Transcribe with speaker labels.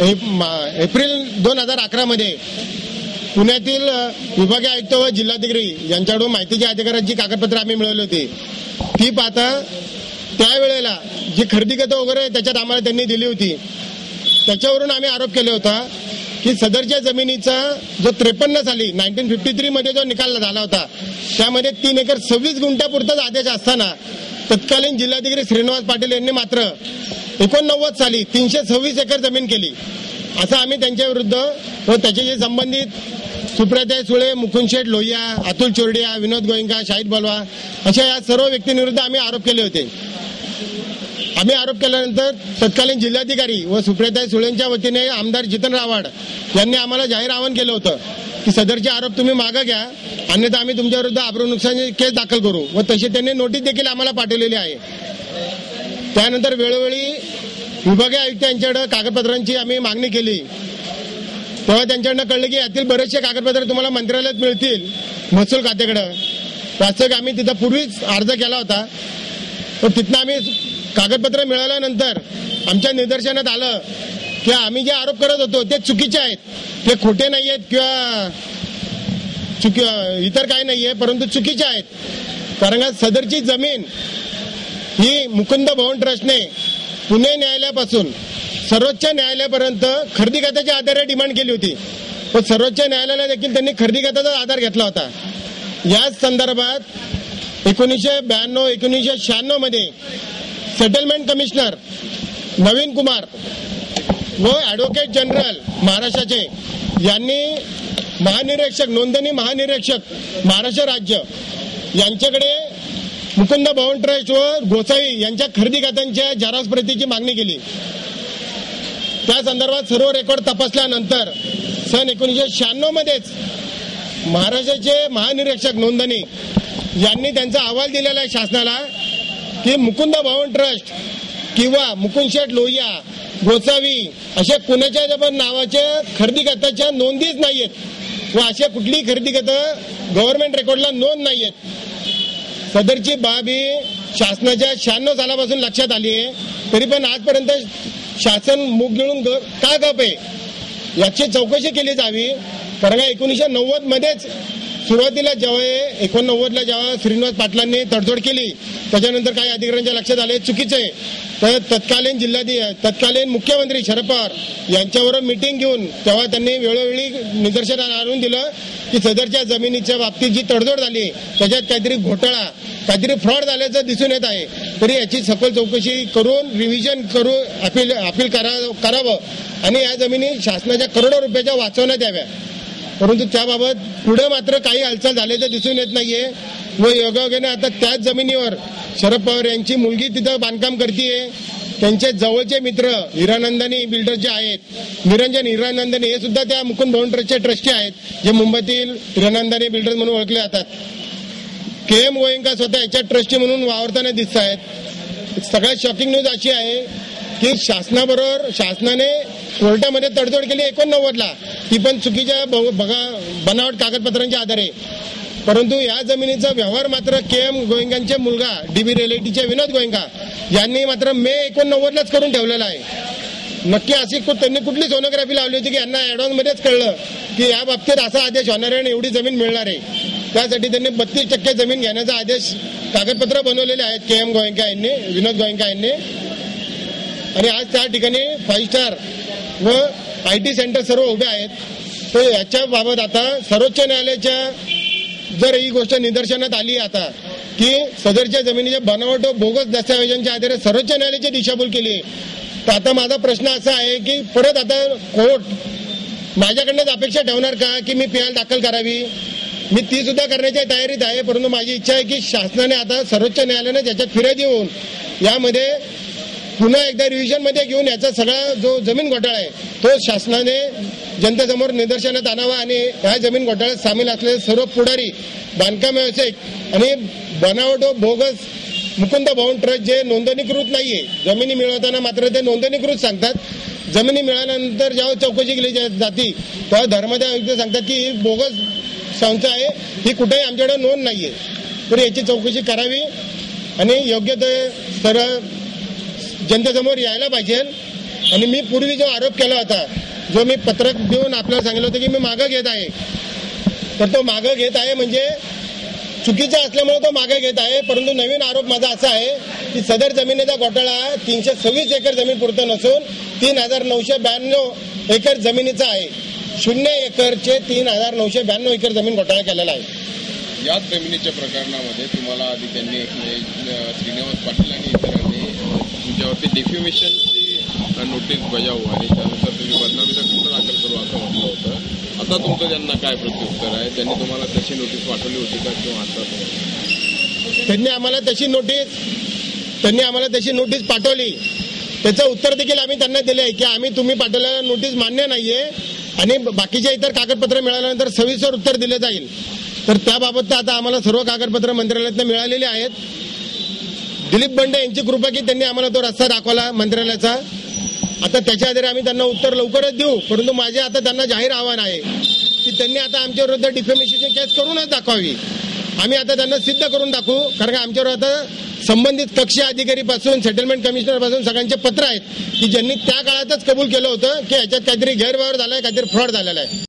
Speaker 1: April 2011 मध्ये पुण्यातील विभागीय आयुक्त व जिल्हाधिकारी यांच्याकडून माहितीच्या अधिकाराची कागदपत्र आम्ही मिळवली होती. ती पाहता त्यावेळेला जी खरेदी खतं वगैरे त्याच्यात आम्हाला त्यांनी दिली होती, त्याच्यावरून आम्ही आरोप केला होता की सदरच्या जमिनीचा जो 53 साली 1953 मध्ये जो निकाल झाला होता त्यामध्ये 3 एकर 26 गुंठ्यापुरताच आदेश असताना तत्कालीन जिल्हाधिकारी श्रीनिवास पाटील यांनी मात्र 89 साली 326 एकर जमीन केली. असं आम्ही त्यांच्या विरुद्ध व त्याच्याशी संबंधित सुप्रियाताई सुळे, मुकुंद शेठ लोहिया, अतुल चोरडिया, विनोद गोयंका, शाहिद बलवा अशा या सर्व व्यक्तींविरुद्ध आम्ही आरोप केले होते. आम्ही आरोप केल्यानंतर तत्कालीन जिल्हाधिकारी व सुप्रियाताई सुळेंच्या वतीने आमदार जितेंद्र आव्हाड यांनी आम्हाला जाहीर आवाहन केलं होतं की सदरचे आरोप तुम्ही मागे घ्या, अन्यथा आम्ही तुमच्या विरुद्ध अब्रू नुकसानीची केस दाखल करू. व तशी त्यांनी नोटीस देखील आम्हाला पाठवलेली आहे. त्यानंतर वेळोवेळी विभागीय आयुक्त यांच्याकडे कागदपत्रांची आम्ही मागणी केली, तेव्हा त्यांच्याकडनं कळलं की यातील बरेचसे कागदपत्र तुम्हाला मंत्रालयात मिळतील महसूल खात्याकडं. वास्तविक आम्ही तिथं पूर्वीच अर्ज केला होता, पण तिथनं आम्ही कागदपत्र मिळाल्यानंतर आमच्या निदर्शनात आलं की आम्ही जे आरोप करत होतो ते चुकीचे आहेत, ते खोटे नाही आहेत किंवा इतर काही नाहीये, परंतु चुकीचे आहेत. कारण का सदरची जमीन ही मुकुंद भवन ट्रस्टने पुणे न्यायालयापासून सर्वोच्च न्यायालयापर्यंत खरेदी खताच्या आधारे डिमांड केली होती, पण सर्वोच्च न्यायालयाला देखील त्यांनी खरेदी खताचा आधार घेतला होता. याच संदर्भात 1992-1996 मध्ये सेटलमेंट कमिशनर नवीन कुमार व ॲडव्होकेट जनरल महाराष्ट्राचे यांनी महानिरीक्षक, नोंदणी महानिरीक्षक महाराष्ट्र राज्य यांच्याकडे मुकुंद भवन ट्रस्ट व गोसावी यांच्या खरेदी खात्यांच्या झेरॉक्स प्रतीची मागणी केली. त्या संदर्भात सर्व रेकॉर्ड तपासल्यानंतर सन 1996 मध्येच महाराष्ट्राचे महानिरीक्षक नोंदणी यांनी त्यांचा अहवाल दिलेला आहे शासनाला की मुकुंद भवन ट्रस्ट किंवा मुकुंद शेठ लोहिया, गोसावी अशा कुणाच्या पण नावाच्या खरेदी खताच्या नोंदीच नाहीयेत व अशा कुठलीही खरेदी खतं गव्हर्नमेंट रेकॉर्डला नोंद नाहीयेत. सदरची बाब ही शासनाच्या 96 सालापासून लक्षात आली आहे, तरी पण आजपर्यंत शासन मूग गिळून का गप आहे याची चौकशी केली जावी. कारण 1990 मध्येच सुरुवातीला जेव्हा 89ला जेव्हा श्रीनिवास पाटलांनी तडजोड केली, त्याच्यानंतर काही अधिकाऱ्यांच्या लक्षात आले चुकीचे आहे, तर तत्कालीन मुख्यमंत्री शरद पवार यांच्यावर मीटिंग घेऊन तेव्हा त्यांनी वेळोवेळी निदर्शनास आणून दिलं की सदरच्या जमिनीच्या बाबतीत जी तडजोड झाली त्याच्यात काहीतरी घोटाळा, काहीतरी फ्रॉड झाल्याचं दिसून येत आहे. तरी याची सखोल चौकशी करून रिव्हिजन अपील करावं आणि या जमिनी शासनाच्या करोडो रुपयाच्या वाचवण्यात याव्या. परंतु त्याबाबत पुढे मात्र काही हालचाल झाल्याचं दिसून येत नाहीये व योगायोगाने आता त्याच जमिनीवर शरद पवार यांची मुलगी तिथं बांधकाम करतीये. त्यांचे जवळचे मित्र हिरानंदानी बिल्डर जे आहेत, निरंजन हिरानंदानी, हे सुद्धा त्या मुकुंद भवन ट्रस्टचे ट्रस्टी आहेत, जे मुंबईतील हिरानंदानी बिल्डर्स म्हणून ओळखले जातात. KM गोयंका स्वतः याच्या ट्रस्टी म्हणून वावरताना दिसत आहेत. सगळ्यात शॉकिंग न्यूज अशी आहे की शासनाने कोर्टामध्ये तडजोड केली 89ला, ती पण चुकीच्या बनावट कागदपत्रांच्या आधारे. परंतु या जमिनीचा व्यवहार मात्र KM गोयंकांचे मुलगा DB रिअल्टीचे विनोद गोयंका यांनी मात्र मे 89लाच करून ठेवलेला आहे. नक्की अशी त्यांनी कुठली सोनोग्राफी लावली होती की यांना ऍडव्हान्स मध्येच कळलं की या बाबतीत असा आदेश होणार आहे आणि एवढी जमीन मिळणार आहे. त्यासाठी त्यांनी 32% जमीन घेण्याचा आदेश कागदपत्र बनवलेले आहेत KM गोयंका यांनी, विनोद गोयंका यांनी. आणि आज त्या ठिकाणी 5 स्टार व IT सेंटर सर्व उभे आहेत. तर याच्या बाबत आता सर्वोच्च न्यायालयाच्या जर ही गोष्ट निदर्शनात आली आता की सदरच्या जमिनीच्या बनावट व बोगस दस्तावेजांच्या आधारे सर्वोच्च न्यायालयाची दिशाभूल केली, तर आता माझा प्रश्न असा आहे की परत आता कोर्ट माझ्याकडनंच अपेक्षा ठेवणार का की मी PL दाखल करावी? मी ती सुद्धा करण्याच्या तयारीत आहे, परंतु माझी इच्छा आहे की शासनाने आता सर्वोच्च न्यायालयाने ज्याच्यात फिर्यादी होऊन यामध्ये पुन्हा एकदा रिव्हिजन मध्ये घेऊन याचा सगळा जो जमीन घोटाळा आहे तो शासनाने जनतेसमोर निदर्शनात आणावा आणि ह्या जमीन घोटाळ्यात सामील असलेले सर्व पुढारी, बांधकाम व्यावसायिक आणि बनावट व बोगस मुकुंद भवन ट्रस्ट जे नोंदणीकृत नाहीये, जमिनी मिळवताना मात्र ते नोंदणीकृत सांगतात. जमिनी मिळाल्यानंतर जेव्हा चौकशी केली जाती तेव्हा धर्मादाय आयुक्त सांगतात की ही बोगस संस्था आहे, ही कुठेही आमच्याकडे नोंद नाहीये. तर याची चौकशी करावी आणि योग्य ते सर्व जनतेसमोर यायला पाहिजे आणि मी पूर्वी जो आरोप केला होता, जो मी पत्रक देऊन आपल्याला सांगितलं होतं की मी मागं घेत आहे, तर तो मागं घेत आहे म्हणजे चुकीचा असल्यामुळे तो मागे घेत आहे. परंतु नवीन आरोप माझा असा आहे की सदर जमिनीचा घोटाळा 326 एकर जमीन पुरतं नसून 3992 एकर जमिनीचा आहे. 0 एकरचे 3992 एकर जमीन घोटाळा केलेला आहे.
Speaker 2: याच जमिनीच्या प्रकरणामध्ये तुम्हाला आधी त्यांनी श्रीनिवास पाटील आणि इतरांनी तुमच्यावरती डिफ्युमेशनची नोटीस बजावू आणि त्यानुसार तुम्ही बदनामीचा खटला दाखल करू असं म्हटलं होतं. आता तुमचं त्यांना काय प्रत्युत्तर आहे? त्यांनी तुम्हाला तशी नोटीस पाठवली होती का किंवा आता
Speaker 1: त्यांनी आम्हाला तशी नोटीस पाठवली. त्याचं उत्तर देखील आम्ही त्यांना दिले आहे की तुम्ही पाठवलेल्या नोटीस मान्य नाहीये आणि बाकीच्या इतर कागदपत्र मिळाल्यानंतर सविस्तर उत्तर दिले जाईल. तर त्याबाबत आता आम्हाला सर्व कागदपत्र मंत्रालयातून मिळालेली आहेत. दिलीप बंडे यांची कृपा की त्यांनी आम्हाला तो रस्ता दाखवला मंत्रालयाचा. आता त्याच्या आधारे आम्ही त्यांना उत्तर लवकरच देऊ. परंतु माझे आता त्यांना जाहीर आव्हान आहे की त्यांनी आता आमच्या विरुद्ध डिफेमेशनची केस करूनच दाखवावी. आम्ही आता त्यांना सिद्ध करून दाखवू, कारण का आमच्यावर आता संबंधित कक्षी अधिकारी पासून सेटलमेंट कमिशनर पासून सगळ्यांचे पत्र आहेत की ज्यांनी त्या काळातच कबूल केलं होतं की याच्यात काहीतरी गैरव्यवहार झालाय, काहीतरी फ्रॉड झालेला आहे.